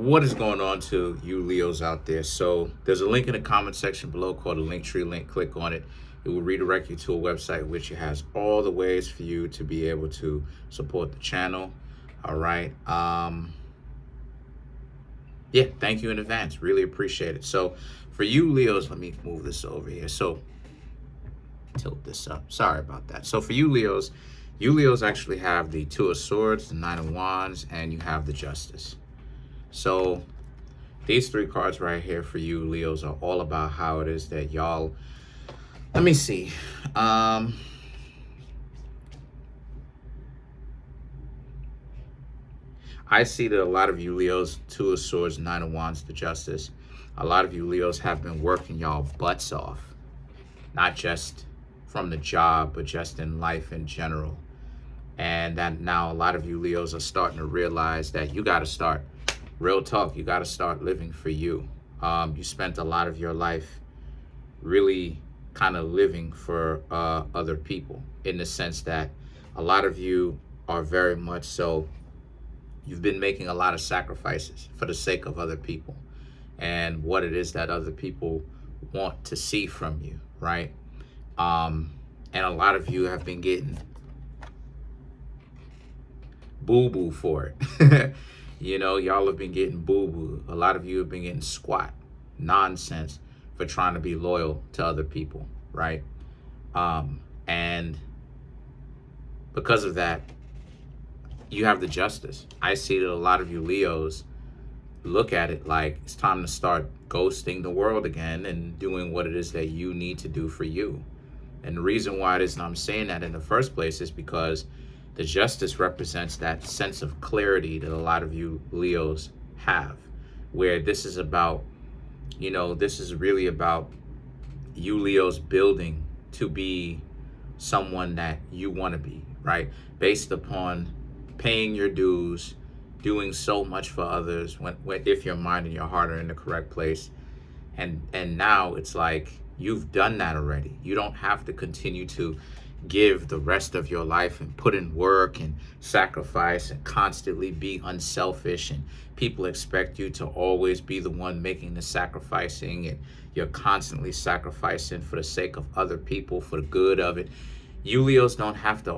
What is going on to you Leos out there? So there's a link in the comment section below called a Linktree link. Click on it. It will redirect you to a website which has all the ways for you to be able to support the channel. All right. Yeah, thank you in advance. Really appreciate it. So for you Leos, let me move this over here. So tilt this up. Sorry about that. So for you Leos actually have the Two of Swords, the Nine of Wands, and you have the Justice. So these three cards right here for you Leos are all about how it is that y'all, let me see. I see that a lot of you Leos, Two of Swords, Nine of Wands, the Justice, a lot of you Leos have been working y'all butts off, not just from the job, but just in life in general. And that now a lot of you Leos are starting to realize that you got to start. Real talk, you got to start living for you. You spent a lot of your life really kind of living for other people, in the sense that a lot of you are very much so, you've been making a lot of sacrifices for the sake of other people and what it is that other people want to see from you, right? And a lot of you have been getting boo-boo for it. You know, y'all have been getting boo-boo. A lot of you have been getting squat nonsense for trying to be loyal to other people, right? And because of that, you have the Justice. I see that a lot of you Leos look at it like it's time to start ghosting the world again and doing what it is that you need to do for you. And the reason why it is I'm saying that in the first place is because the Justice represents that sense of clarity that a lot of you Leos have, where this is about, you know, this is really about you Leos building to be someone that you want to be, right? Based upon paying your dues, doing so much for others, if your mind and your heart are in the correct place. And now it's like you've done that already. You don't have to continue to give the rest of your life and put in work and sacrifice and constantly be unselfish, and people expect you to always be the one making the sacrificing, and you're constantly sacrificing for the sake of other people, for the good of it. You Leos don't have to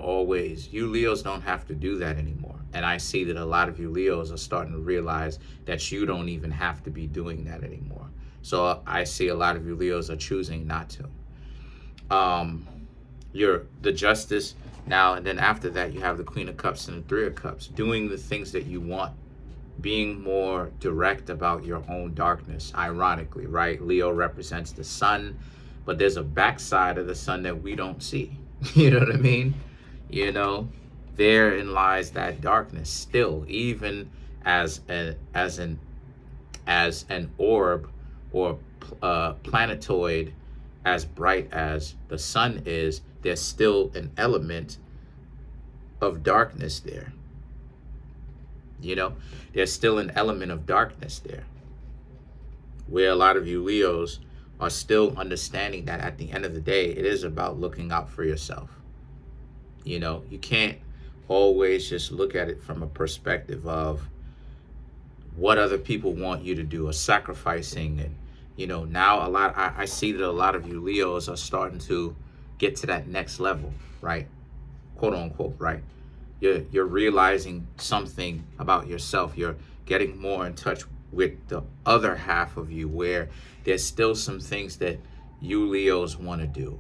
do that anymore. And I see that a lot of you Leos are starting to realize that you don't even have to be doing that anymore. So I see a lot of you Leos are choosing not to. You're the Justice now, and then after that you have the Queen of Cups and the Three of Cups, doing the things that you want, being more direct about your own darkness. Ironically, right? Leo represents the sun, but there's a backside of the sun that we don't see. You know what I mean? You know, therein lies that darkness still, even as an orb or planetoid as bright as the sun is, there's still an element of darkness there. You know, there's still an element of darkness there, where a lot of you Leos are still understanding that at the end of the day, it is about looking out for yourself. You know, you can't always just look at it from a perspective of what other people want you to do, or sacrificing. And you know, now I see that a lot of you Leos are starting to get to that next level, right? Quote unquote, right? You're realizing something about yourself. You're getting more in touch with the other half of you, where there's still some things that you Leos want to do.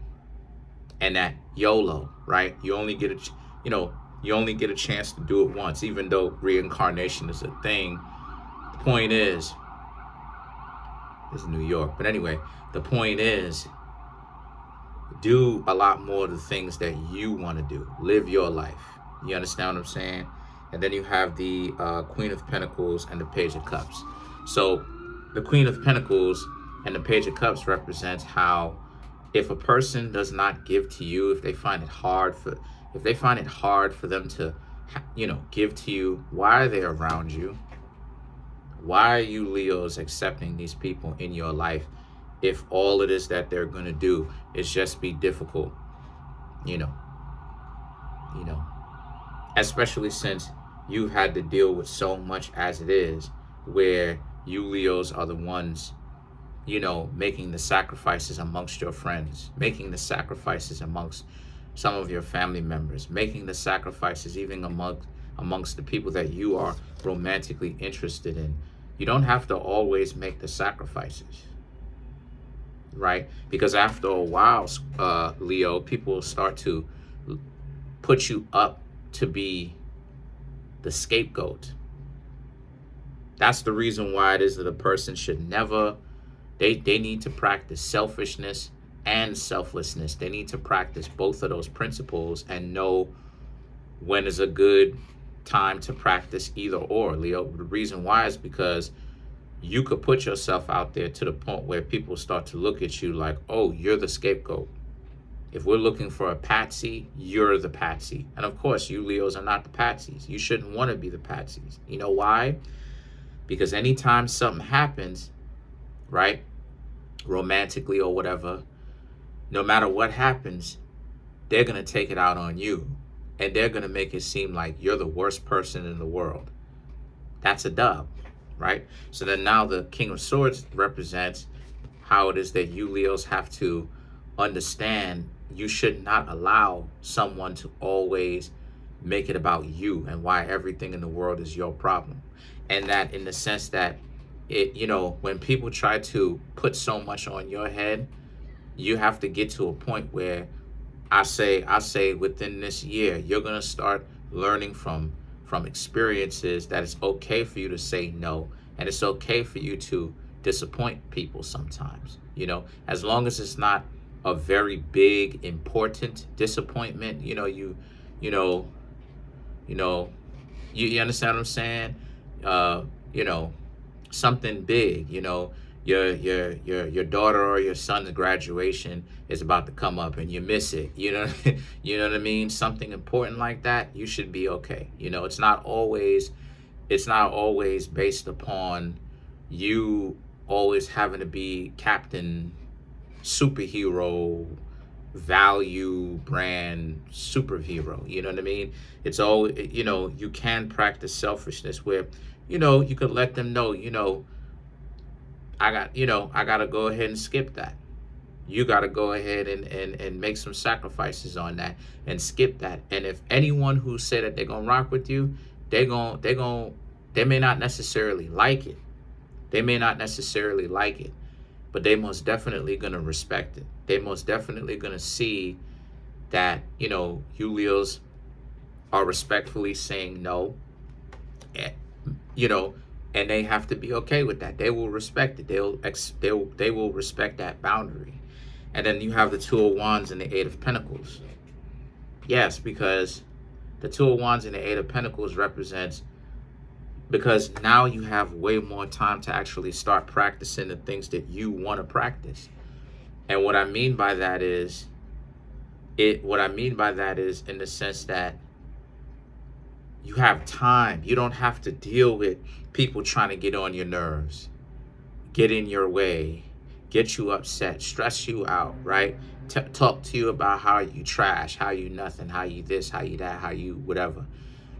And that YOLO, right? You only get a chance to do it once, even though reincarnation is a thing. The point is, this is New York. But anyway, the point is, do a lot more of the things that you want to do. Live your life. You understand what I'm saying? And then you have the Queen of Pentacles and the Page of Cups. So the Queen of Pentacles and the Page of Cups represents how, if a person does not give to you, if they find it hard for them to, you know, give to you, why are they around you? Why are you Leos accepting these people in your life if all it is that they're going to do is just be difficult? You know, especially since you've had to deal with so much as it is where you Leos are the ones, making the sacrifices amongst your friends, making the sacrifices amongst some of your family members, making the sacrifices even amongst the people that you are romantically interested in. You don't have to always make the sacrifices, right? Because after a while, Leo, people will start to put you up to be the scapegoat. That's the reason why it is that a person should never, they need to practice selfishness and selflessness. They need to practice both of those principles and know when is a good time to practice either or, Leo. The reason why is because you could put yourself out there to the point where people start to look at you like, oh, you're the scapegoat. If we're looking for a patsy, you're the patsy. And of course, you Leos are not the patsies. You shouldn't want to be the patsies. You know why? Because anytime something happens, right, romantically or whatever, no matter what happens, they're going to take it out on you. And they're going to make it seem like you're the worst person in the world. That's a dub, right? So then now the King of Swords represents how it is that you Leos have to understand you should not allow someone to always make it about you and why everything in the world is your problem. And that in the sense that when people try to put so much on your head, you have to get to a point where I say within this year, you're going to start learning from experiences that it's okay for you to say no. And it's okay for you to disappoint people sometimes, as long as it's not a very big, important disappointment, you understand what I'm saying? Something big, your daughter or your son's graduation is about to come up and you miss it, you know what I mean? Something important like that, you should be okay. It's not always based upon you always having to be captain, superhero, value brand superhero. You know what I mean? It's all, you can practice selfishness where, you could let them know, I got to go ahead and skip that. You got to go ahead and make some sacrifices on that and skip that. And if anyone who said that they're going to rock with you, they may not necessarily like it. But they most definitely going to respect it. They most definitely going to see that, you Leos are respectfully saying no, and, and they have to be okay with that. They will respect it. They will respect that boundary. And then you have the Two of Wands and the Eight of Pentacles. Yes, because the Two of Wands and the Eight of Pentacles represents, because now you have way more time to actually start practicing the things that you want to practice. And what I mean by that is in the sense that you have time. You don't have to deal with people trying to get on your nerves, get in your way, get you upset, stress you out, right? Talk to you about how you trash, how you nothing, how you this, how you that, how you whatever.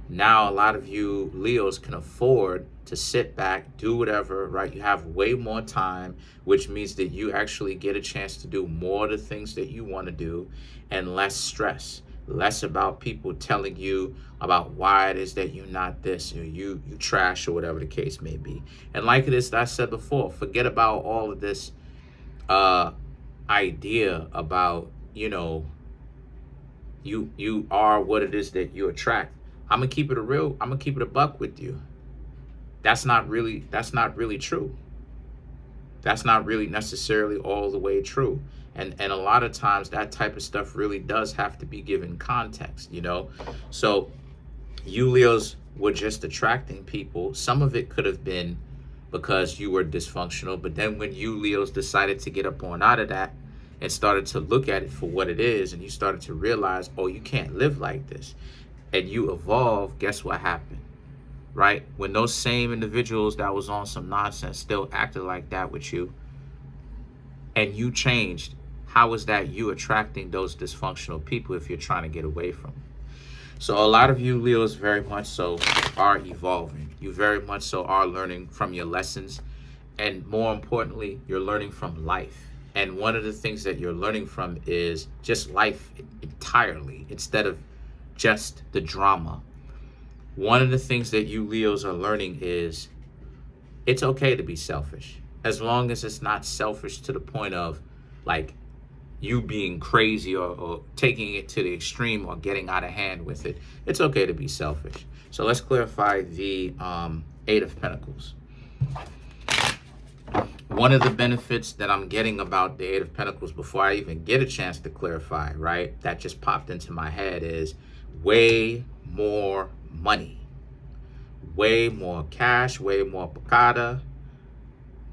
Now, a lot of you Leos can afford to sit back, do whatever, right? You have way more time, which means that you actually get a chance to do more of the things that you want to do and less stress, less about people telling you about why it is that you're not this or you trash or whatever the case may be. And like it is, I said before, forget about all of this idea about, you are what it is that you attract. I'm gonna keep it a buck with you. That's not really true. That's not really necessarily all the way true. And a lot of times that type of stuff really does have to be given context, So you Leos were just attracting people. Some of it could have been because you were dysfunctional, but then when you Leos decided to get up on out of that and started to look at it for what it is, and you started to realize, oh, you can't live like this, and you evolve, guess what happened, right? When those same individuals that was on some nonsense still acted like that with you, and you changed, how is that you attracting those dysfunctional people if you're trying to get away from them? So a lot of you Leos very much so are evolving. You very much so are learning from your lessons. And more importantly, you're learning from life. And one of the things that you're learning from is just life entirely, instead of just the drama. One of the things that you Leos are learning is it's okay to be selfish, as long as it's not selfish to the point of like you being crazy, or taking it to the extreme, or getting out of hand with it. It's okay to be selfish. So let's clarify the Eight of Pentacles. One of the benefits that I'm getting about the Eight of Pentacles, before I even get a chance to clarify, right, that just popped into my head, is way more money, way more cash, way more picada,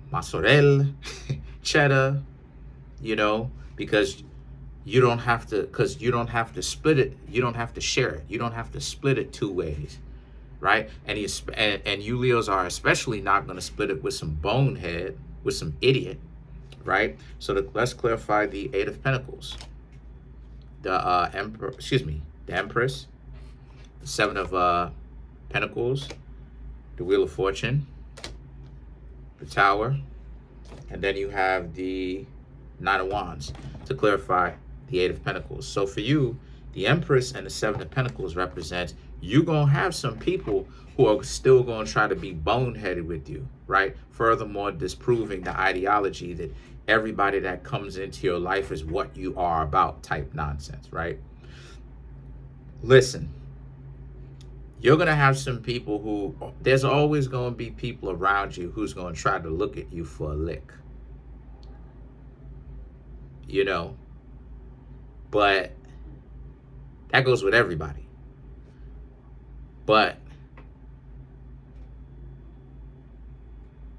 mozzarella, cheddar, you know, because you don't have to split it. You don't have to share it. You don't have to split it two ways, right? And you Leos are especially not going to split it with some bonehead, with some idiot, right? So let's clarify the Eight of Pentacles. The the Empress, the Seven of Pentacles, the Wheel of Fortune, the Tower, and then you have the Nine of Wands to clarify the Eight of Pentacles. So for you, the Empress and the Seven of Pentacles represents you're going to have some people who are still going to try to be boneheaded with you, right? Furthermore, disproving the ideology that everybody that comes into your life is what you are about type nonsense, right? Listen, you're going to have some people who, there's always going to be people around you who's going to try to look at you for a lick. You know, but that goes with everybody. But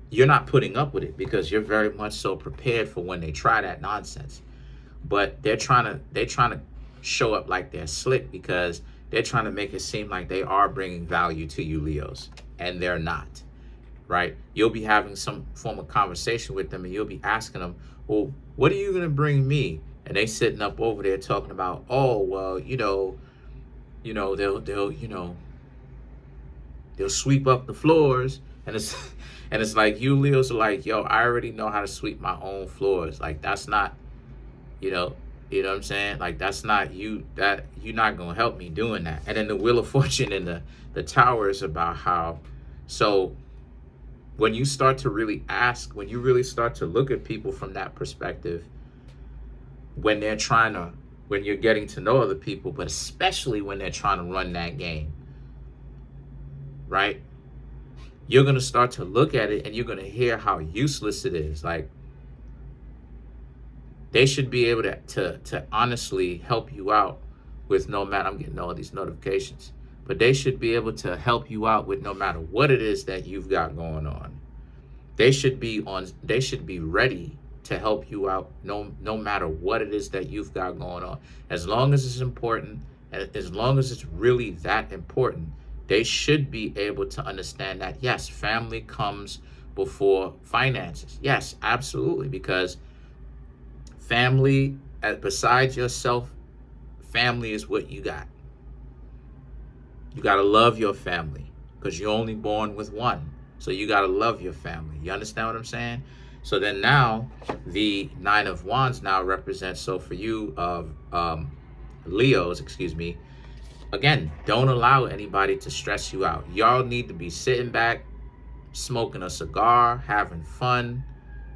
you're not putting up with it because you're very much so prepared for when they try that nonsense. But they're trying to show up like they're slick because they're trying to make it seem like they are bringing value to you Leos, and they're not, right? You'll be having some form of conversation with them and you'll be asking them, well, what are you going to bring me? And they sitting up over there talking about, oh, well, they'll sweep up the floors. And it's like you Leos are like, yo, I already know how to sweep my own floors. Like, that's not, you know what I'm saying? Like, that's not you, that you're not going to help me doing that. And then the Wheel of Fortune and the Tower is about how, so when you start to really ask, when you really start to look at people from that perspective, when you're getting to know other people, but especially when they're trying to run that game, right? You're going to start to look at it and you're going to hear how useless it is. Like, they should be able to honestly help you out with no matter, I'm getting all these notifications, but they should be able to help you out with no matter what it is that you've got going on. They should be ready to help you out no matter what it is that you've got going on. As long as it's important, and as long as it's really that important, they should be able to understand that, yes, family comes before finances. Yes, absolutely, because family, besides yourself, family is what you got. You got to love your family because you're only born with one. So you got to love your family. You understand what I'm saying? So then now the Nine of Wands now represents, so for you Leos, again, don't allow anybody to stress you out. Y'all need to be sitting back, smoking a cigar, having fun,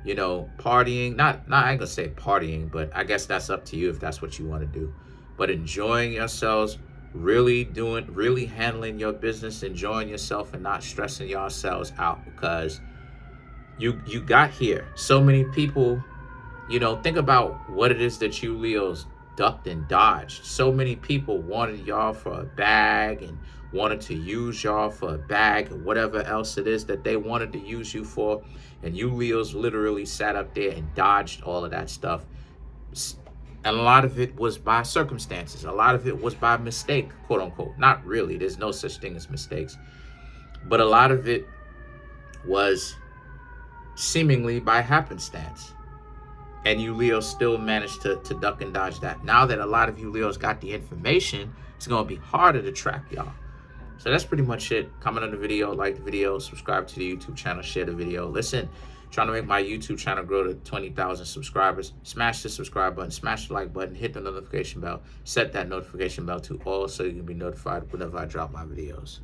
partying. Not I ain't gonna say partying, but I guess that's up to you if that's what you want to do. But enjoying yourselves, really handling your business, enjoying yourself and not stressing yourselves out, because you got here. So many people, think about what it is that you Leos ducked and dodged. So many people wanted y'all for a bag and wanted to use y'all for a bag and whatever else it is that they wanted to use you for. And you Leos literally sat up there and dodged all of that stuff. And a lot of it was by circumstances. A lot of it was by mistake, quote unquote. Not really. There's no such thing as mistakes. But a lot of it was seemingly by happenstance. And you Leos still managed to duck and dodge that. Now that a lot of you Leos got the information, it's going to be harder to track y'all. So that's pretty much it. Comment on the video, like the video, subscribe to the YouTube channel, share the video. Listen, trying to make my YouTube channel grow to 20,000 subscribers. Smash the subscribe button, smash the like button, hit the notification bell, set that notification bell to all so you can be notified whenever I drop my videos.